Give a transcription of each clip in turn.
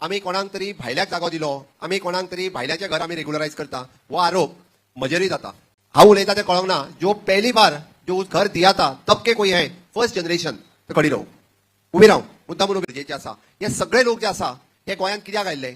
आम्ही कोणाक तरी भायल्याक जागो दिलो, आम्ही कोणाक तरी भायल्याचे घर आम्ही रेग्युलराइज करता, वो आरोप म्हजेरूय जाता। हांव उलयता ते कळोंक ना, जो पहली बार जो घर दिया था तब के कोई है फर्स्ट जनरेशन तर कडी राव उबी राव मुद्दाम म्हणून गरजेचे आसा। हे सगळे लोक जे आसा हे गोंयांत कित्याक आयिल्ले?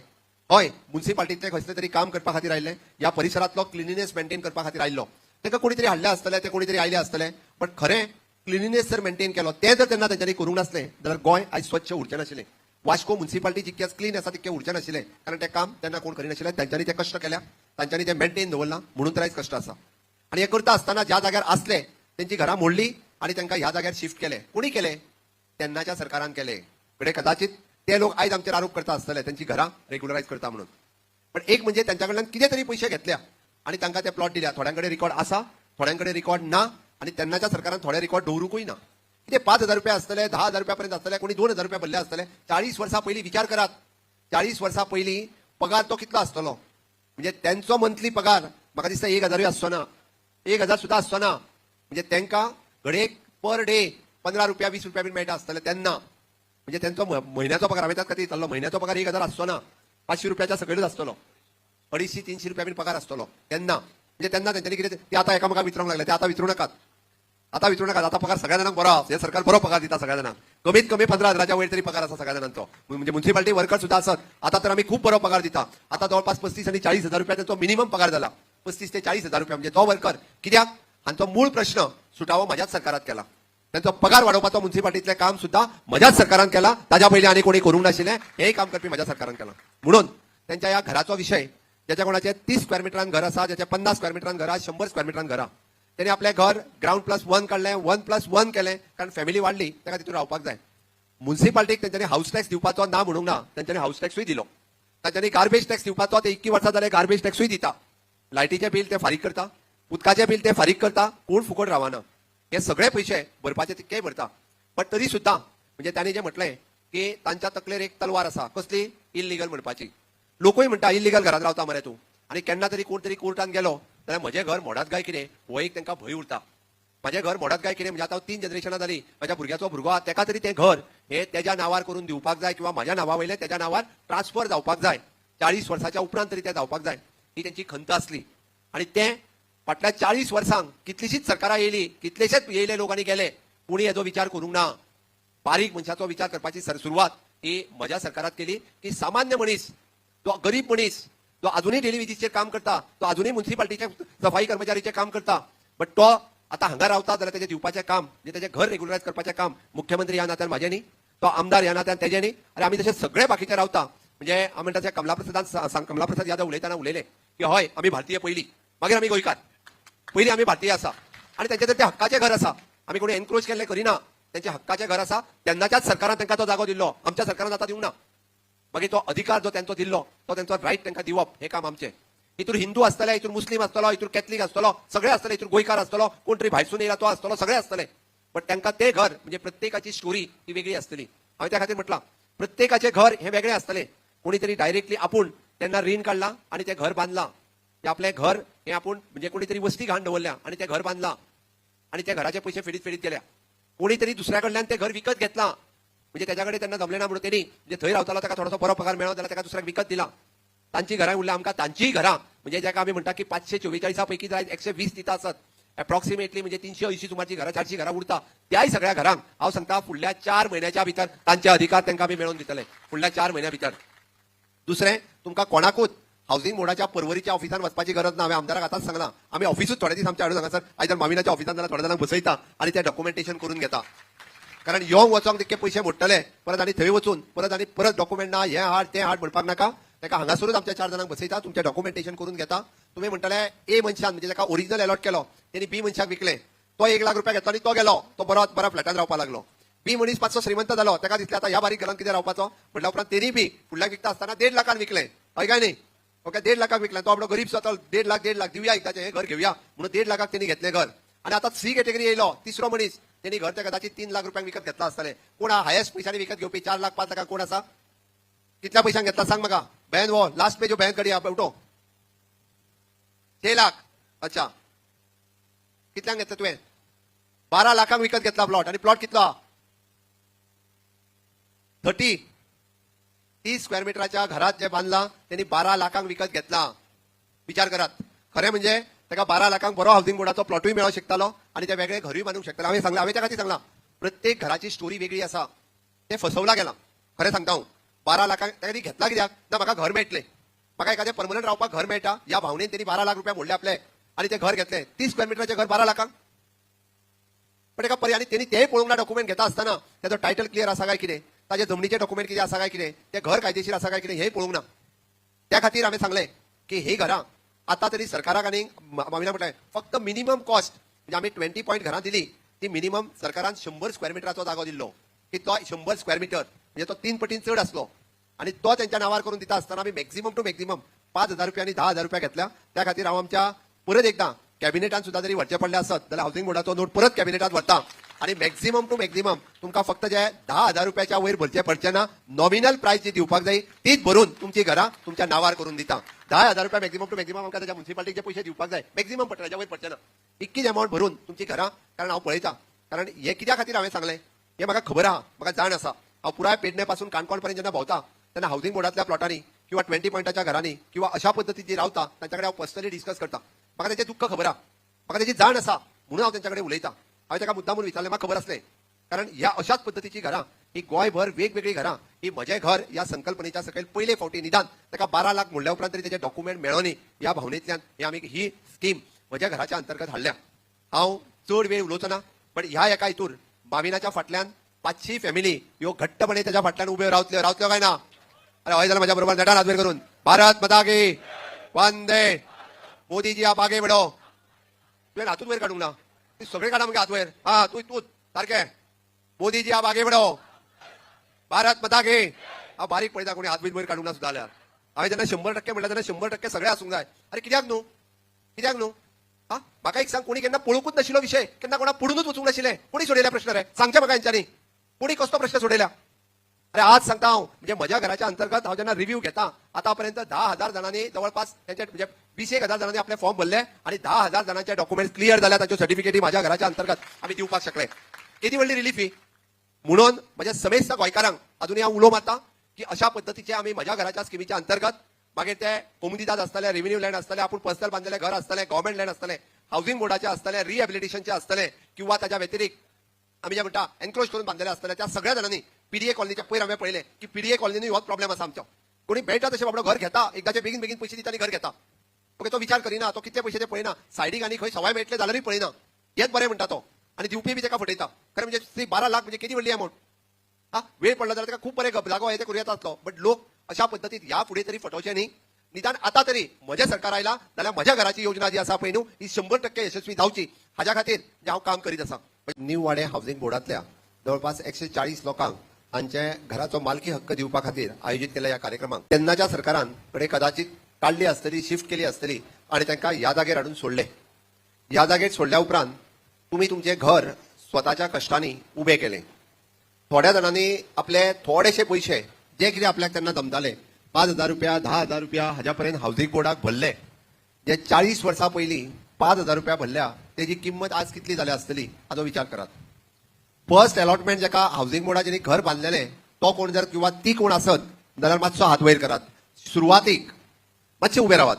हय, म्युनिसिपालिटींतले खंयचे तरी काम करपा खातीर आयिल्ले, ह्या परिसरांतलो क्लिनिनेस मेंटेन करपा खातीर आयिल्लो। ताका कोणी तरी हाडले आसतले, ते कोणी तरी आयले आसतले, पण खरें क्लिनिनेस जर मेंटेन केलो ते जर तेन्ना तेंच्यांनी करूंक नासलें जाल्यार गोंय आयज स्वच्छ उरचें नाशिल्लें। वास्को म्युनिसिपालिटी जितकें क्लीन आसा तितकें उरचें नाशिल्लें, कारण तें काम तेन्ना कोण करिनाशिल्ले। तांच्यांनी तें कश्ट केल्या, तांच्यांनी तें मेंटेन दवरलां, म्हणून तर आयज कश्ट आसा। आणि हे करता आसतना ज्या जाग्यार आसले तेंची घरां मोडली आणि तांकां ह्या जाग्यार शिफ्ट केले। कोणी केले? तेन्नाच्या सरकारान केले। कडे कदाचित ते लोक आयज आमचेर आरोप करता आसतले तेंची घरां रेग्युलराइज करता म्हणून, पण एक म्हणजे त्यांच्या कडल्यान कितें तरी पयशे घेतल्या आणि तांकां ते प्लॉट दिल्या। थोड्यांकडे रिकॉर्ड आसा, थोड्यांकडे रिकॉर्ड ना, आणि तेन्नाच्या सरकारान थोडे रिकॉर्ड दवरूकूय ना। कितें 5,000 रुपया आसतले, 10,000 रुपया पर्यंत आसतले, कोणी 2,000 रुपया भरले आसतले। 40 वर्सां पयलीं विचार करात, 40 वर्सां पयलीं पगार तो कितलो आसतलो? म्हणजे त्यांचो मंथली पगार म्हाका दिसता 1,000 आसचो ना, 1,000 सुद्धा आसचो ना। म्हणजे तांकां घडयेक पर डे 15 रुपया 20 रुपया बीन मेळटा आसतले तेन्ना। म्हणजे त्यांचो म्हयन्याचो पगार हांवें त्याच खातीर विचारलो, म्हयन्याचो पगार 1,000 आसचो ना, 500 रुपयाच्या सकयलूच आसतलो, 250-300 रुपया बीन पगार आसतलो तेन्ना। म्हणजे तेन्ना तेंच्यांनी कितें ते आतां एकामेकाक विचारूंक लागले, ते आतां विचारूं नाकात, आतां विचारूं नाकात। आतां पगार सगळ्या जाणांक बरो आसा, हे सरकार बरो पगार दिता सगळ्या जाणांक, कमीत कमी 15,000च्या वयर तरी पगार आसा सगळ्या जाणांचो। म्हणजे म्युनिसिपालिटी वर्कर सुद्धा आसत, आतां तर आमी खूब बरो पगार दिता। आतां जवळपास 35 आणि 40,000 रुपया त्यांचो मिनिमम पगार जाला, 35 ते 40,000 रुपया। म्हणजे तो वर्कर कित्याक? हांचो मूळ प्रश्न सुटावो म्हाज्याच सरकारात केला। त्यांचो पगार वाडोवपाचो म्युनिसिपालिटीतलें काम सुद्धा म्हज्याच सरकारान केला, ताज्या पयलीं आनी कोणी करूंक नाशिल्लें, हेंय काम करपी म्हाज्या सरकारान केला। म्हणून त्यांच्या ह्या घराचो विशय, ज्याच्या कोणाचे 30 स्क्वेअर मिटरान घर आसा, ज्याचे 50 स्क्वेअर मिटरान घर आसा, 100 स्क्वेअर मिटरान घर आसा, त्यांनी आपलें घर ग्राउंड+1 काडलें, 1+1 केलें, कारण फॅमिली वाडली ताका तितून रावपाक जाय। म्युनिसिपालिटीक तेंच्यांनी हाऊस टॅक्स दिवपाचो ना म्हणूंक ना, तेंच्यांनी हाऊस टॅक्सूय दिलो। तांच्यांनी गार्बेज टॅक्स दिवपाचो, ते 21 वर्सां जाले गार्बेज टॅक्सूय दिता। लायटीचें बील ते फारीक करता, उदकाचें बील ते फारीक करता, कोण फुकट रावना। हे सगळे पयशे भरपाचे तितकेय भरता, पण तरी सुद्धा म्हणजे त्यांनी जे म्हटलें की तांच्या तकलेर एक तलवार आसा, कसली? इल्लिगल म्हणपाची। लोकूय म्हणटा इल्लिगल घरांत रावता मरे तूं, आणि केन्ना तरी कोण तरी कोर्टान गेलो जाल्यार म्हजें घर मोडात काय कितें हो एक तांकां भंय उरता। म्हजें घर मोडात काय कितें, म्हणजे आतां 3 जनरेशनां जालीं, म्हज्या भुरग्याचो भुरगो आहा तेका तरी तें घर हे तेज्या नांवार करून दिवपाक जाय, किंवा म्हाज्या नांवा वयलें तेज्या नांवार ट्रान्सफर जावपाक जाय। 40 वर्साच्या उपरांत तरी तें जावपाक जाय, ही तेंची खंत आसली। आणि तें फाटल्या 40 वर्सांक कितलीशीच सरकारां येयली, कितलेशेच येयले लोक आनी गेले, कोणी हेजो विचार करूंक ना। बारीक मनशाचो विचार करपाची सुरवात ही म्हज्या सरकारात केली, की सामान्य मनीस, तो गरीब मनीस, तो अजूनही डेली वेजीचेर काम करता, तो अजूनही म्युनिसिपालिटीचे सफाई कर्मचारीचे काम करता, बट तो आता हांगा रावता जाल्यार तेजें दिवपाचें काम, म्हणजे तेजें घर रेग्युलराइज करपाचें काम मुख्यमंत्री ह्या नात्यान म्हाजें न्ही, तो आमदार ह्या नात्यान तेजें न्ही, आनी आमी तशे सगळे बाकीचे रावता। म्हणजे हांव म्हणटा कमलाप्रसाद यादव उलयतना उलयले की हय आमी भारतीय पयलीं, मागीर आमी गोंयकार, पयलीं आमी भारतीय आसा, आणि तेंचे तर ते हक्काचें घर आसा, आमी कोणी एनक्रोच केल्लें करिना, तेंचे हक्काचें घर आसा। तेन्नाच्याच सरकारान तांकां तो जागो दिल्लो, आमच्या सरकारान आतां दिवंक ना। मागीर तो अधिकार जो त्यांचो दिल्लो तो त्यांचो रायट तांकां दिवप, हे काम आमचें। हितूर हिंदू आसतले, हितूर मुस्लीम आसतलो, हितूर कॅथलीक आसतलो, सगळे आसतले, हितूर गोंयकार आसतलो, कोण तरी भायरसून येयला तो आसतलो, सगळे आसतले, बट तांकां तें घर म्हणजे प्रत्येकाची स्टोरी ही वेगळी आसतली। हांवें त्या खातीर म्हटलां प्रत्येकाचें घर हे वेगळें आसतलें। कोणी तरी डायरेक्टली आपूण तेन्ना रीण काडला आणि तें घर बांदलां, ते आपलें घर हे आपूण म्हणजे कोणी तरी वस्ती घाण दवरल्या आणि तें घर बांदलां, आणि त्या घराचे पयशे फेडीत फेडीत गेल्या। कोणी तरी दुसऱ्या कडल्यान तें घर विकत घेतलां, म्हणजे त्याच्या कडेन तेन्ना जमलें ना म्हणून तेणी म्हणजे थंय रावतालो ताका थोडोसो बरो पगार मेळ्ळो जाल्यार ताका दुसऱ्याक विकत दिला। तांची घरां उरल्या, आमकां तांचीय घरां म्हणजे जाका आमी म्हणटा की 544 पैकी जर 120 दिता आसत, एप्रॉक्सिमेटली म्हणजे 380 सुमारची घरां, 400 घरां उरता। त्याय सगळ्या घरांक हांव सांगता फुडल्या 4 म्हयन्याच्या भितर तांचे अधिकार तांकां आमी मेळोवन दितले, फुडल्या 4 म्हयन्या भितर। दुसरें, तुमकां कोणाकूच हावसिंग बोर्डाच्या पर्वरीच्या ऑफिसान वचपाची गरज ना। हांवें आमदाराक आतांच सांगलां, आमी ऑफिसूच थोडे दीस आमच्या हाडून हांगासर आयदर मामिनाच्या ऑफिसान जाल्यार थोड्या जाणांक बसयता आणि ते डॉक्युमेंटेशन करून घेता, कारण येवंक वचोंक तितके पयशे मोडटले, परत आनी थंय वचून परत डॉक्युमेंट ना, हें हाड तें हाड म्हणपाक नाका। ताका हांगासरूच आमच्या 4 जाणांक बसयता, तुमचें डॉक्युमेंटेशन करून घेता। तुम्ही म्हणटले ए मनशान म्हणजे ताका ओरिजिनल अलॉट केलो, तेणी बी मनशाक विकले, तो 1 लाख रुपया घेतलो आनी तो गेलो, तो बऱ्या फ्लॅटान रावपाक लागलो। बी मनीस मातसो श्रीमंत जालो, ताका दिसलें आतां ह्या बारीक घरांत कितें रावपाचो, म्हटल्या उपरांत तेणी बी फुडल्याक विकता आसतना 1.5 लाखान विकलें, हय काय न्ही? ओके, 1.5 लाखाक विकलें, तो आपलो गरीब जातो, 1.5 लाख दिवया एकदाचें हें घर घेवया म्हणून 1.5 लाखाक तेणी घेतलें घर। आणि आता सी कॅटेगरी येयलो, तिसरो मनीस, तेणी घर ते कदाचित 3 लाख रुपयांक विकत घेतला आसतलें। कोण हायेस्ट पयशांनी विकत घेवपी 4 लाख 5 लाखाक कोण आसा? कितल्या पयशांक घेतला सांग म्हाका? बहन वो लास्ट पे जो बहन कडी उठो, 6 लाख। अच्छा, कितल्यांक घेतलं तुवें? 12 लाखांक विकत घेतला प्लॉट, आणि प्लॉट कितलो? 30 30 स्क्वेअर मीटरच्या घरात जे बांधला त्यांनी 12 लाखांक विकत घेतला. विचार करात. खरे म्हणजे त्याला 12 लाखांक बरो हाऊसिंग बोर्डाचो प्लॉटूय मेळूंक शकतालो आणि ते वेगळे घरूय बांधूंक शकतालो. हांवें सांगला, हांवें त्या खातीर सांगला प्रत्येक घराची स्टोरी वेगळी आसा. ते फसवला गेला. खरें सांगता हांव 12 लाखांक ताणी घेतला कित्याक ना म्हाका घर मेळटलें, म्हाका एखादें परमनंट रावपाक घर मेळटा ह्या भावनेन त्यांनी 12 लाख रुपया मोडले आपले आणि ते घर घेतले. 30 स्क्वेअर मीटरचे घर 12 लाखांक. पण एका पर्याय आणि त्यांनी तेय पळोवंक ना डॉक्युमेंट घेता असताना त्याचो टायटल क्लियर आसा काय कितें, ताजे जमनीचे डॉक्युमेंट कितें आसा काय कितें, ते घर कायदेशीर आसा काय कितें हेय पळोवंक ना. त्या खातीर हांवें सांगलें की ही घरां आता तरी सरकाराक आनी मामिना म्हटलें फक्त मिनिमम कॉस्ट म्हणजे आमी 20 पॉयंट घरां दिली ती मिनिमम सरकारान 100 स्क्वेअर मीटराचो जागो दिल्लो की तो 100 स्क्वेअर मीटर म्हणजे तो 3 पटीन चड आसलो आणि तो त्यांच्या नावार करून दिता असताना आमी मॅक्झिमम टू मॅक्झिमम 5,000 रुपया आणि 10,000 रुपया घेतल्या. त्या खातीर हांव आमच्या परत एकदा कॅबिनेटान सुद्धा जरी व्हरचे पडले आसत जाल्यार हाऊसिंग बोर्डाचो नोट परत कॅबिनेटात व्हरता आणि मॅक्झिमम टू मॅक्झिमम तुमकां फक्त जे 10,000 रुपयाच्या वयर भरचे पडचे ना, नॉमिनल प्राइस जी दिवपाक जाय तीच भरून तुमची घरां तुमच्या नावार करून दिता. 10,000 रुपया मॅक्झिमम टू मॅक्झिमम आमकां त्याच्या म्युन्सिपालिटीचे पयशे दिवपाक जाय, मॅक्झिमम पडटले त्याच्या वयर पडचे ना. इतकीच अमाउंट भरून तुमची घरां, कारण हांव पळयता, कारण हे कित्या खातीर हांवें सांगलें हे म्हाका खबर आहा, म्हाका जाण आसा. हांव पुराय पेडणे पासून काणकोण पर्यंत जेन्ना भोंवता तेन्ना हाऊसिंग बोर्डातल्या प्लॉटांनी किंवा 20 पॉयंटाच्या घरांनी किंवा अशा पद्दतीची रावता तांच्या कडेन हांव पर्सनली डिस्कस करता. म्हाका त्याचे दुःख खबर आहा, म्हाका त्याची जाण आसा म्हणून हांव त्यांच्या कडेन उलयता. हांवें ताका मुद्दामून विचारलें, म्हाका खबर आसलें, कारण ह्या अशाच पद्दतीची घरां ही गोंयभर वेगवेगळी घरां ही म्हजें घर या संकल्पनेच्या सकयल पयले फावटी निदान ताका 12 लाख म्हणल्या उपरांत तरी त्याचे डॉक्युमेंट मेळोनी ह्या भावनेंतल्यान हे आमी ही स्कीम म्हज्या घराच्या अंतर्गत हाडल्या. हांव चड वेळ उलोवचो ना, पण ह्या एका हितूर बाविनाच्या फाटल्यान 500 फॅमिली ह्यो घट्टपणे त्याच्या फाटल्यान उबे रावतल्यो काय ना. अरे हय जाल्यार म्हाज्या बरोबर नेटान हात वयर करून भारत माता की वंदे मोदीजी आप आगे बढो. तुवें हातूच वयर काडूंक ना, ती सगळे काडा मगे हात वयर. हा तूं सारकें. मोदीजी आप आगे बढो. भारत माता की. हांव बारीक पळयता कोणी हात बीत वयर काडूंक ना सुद्दां जाल्यार. हांवें जेन्ना 100% म्हणलें तेन्ना 100% सगळे आसूंक जाय. अरे कित्याक न्हू, कित्याक न्हू. हा म्हाका एक सांग, कोणी केन्ना पळोवंकूच नाशिल्लो विशय, केन्ना कोणा पुढूनच वचूंक नाशिल्लें, कोणी सोडयल्या प्रश्न रे सांगचे म्हाका हेंच्यांनी, कोणी कसलो प्रश्न सोडयल्या. अरे आज सांगता हांव, म्हणजे म्हज्या घराच्या अंतर्गत हांव जेन्ना रिव्ह्यू घेता आतापर्यंत 10,000 जणांनी जवळपास त्यांचे म्हणजे 20,000 जणांनी आपले फॉर्म भरले आणि 10,000 जणांचे डॉक्युमेंट क्लिअर झाल्या, ताच्यो सर्टिफिकेटी माझ्या घराच्या अंतर्गत आम्ही दिवपाक शकले. किती व्हडली रिलीफ ही. म्हणून म्हणजे समेस्त गोंयकारांक अजूनही हांव उलो मारता की अशा पद्दतीचे आम्ही माझ्या घराच्या स्किमीच्या अंतर्गत मागीर ते कोमुनिदाद आसतले, रेव्हेन्यू लँड आसतले, आपण पर्सनल बांधलेले घर आसतले, गव्हर्नमेंट लँड आसतले, हाऊसिंग बोर्डाचे आसतले, रिहॅबिलिटेशनचे आसतले किंवा ताच्या व्यतिरिक्त आम्ही जे म्हणटा एनक्रोच करून बांधलेले आसतले, त्या सगळ्या जणांनी पीडीए कॉलनीच्या पयर हांवें पळयलें की पीडीए कॉलनीनी होच प्रॉब्लेम आसा आमचो. कोणी मेळटा तशें बाबडो घर घेता, एकदाचे बेगीन बेगीन पयशे दिता आनी घर घेता. ओके, तो विचार करिना, तो कितले पयशे ते पळयना, सायडीक आनी खंय सवाय मेळटले जाल्यारूय पळयना. हेच बरें म्हणटा तो, आणि दिवपी बी ताका फटयता. खरें म्हणजे 12 लाख म्हणजे किती व्हडली अमाउंट. हा वेळ पडला जाल्यार ताका खूप बरें जागो हे ते करूं येता आसलो. बट लोक अशा पद्दतीत ह्या फुडें तरी फटोवचे न्ही. निदान आता तरी म्हजें सरकार आयला जाल्यार म्हज्या घराची योजना जी आसा पळय न्हू ही 100% यशस्वी जावची, हाज्या खातीर जे हांव काम करीत आसा. न्यू वाडे हाऊसिंग बोर्डातल्या जवळपास 140 लोकांक हांचे घराचो मालकी हक्क दिवपा खातीर आयोजीत केल्या ह्या कार्यक्रमाक तेन्नाच्या सरकारान कडे कदाचित काढली आसतली, शिफ्ट केली आसतली आणि तांकां ह्या जागेर हाडून सोडले. ह्या जागेर सोडल्या उपरांत तुम्ही तुमचे घर स्वताच्या कश्टांनी उबे केले. थोड्या जणांनी आपले थोडेशे पयशे जे कितें आपल्याक तेन्ना जमताले 5,000 रुपया, 10,000 रुपया हाज्या पर्यंत हाऊसिंग बोर्डाक भरले. जे 40 वर्सां पयलीं 5,000 रुपया भरल्या तेजी किंमत आज कितली जाल्या आसतली हाचो विचार करात. फर्स्ट अलॉटमेंट जेका हाऊसिंग बोर्डाचेर घर बांधलेले तो कोण जर किंवा ती कोण आसत जाल्यार मातसो हात वयर करात. सुरवातीक मातशे उबे रावात.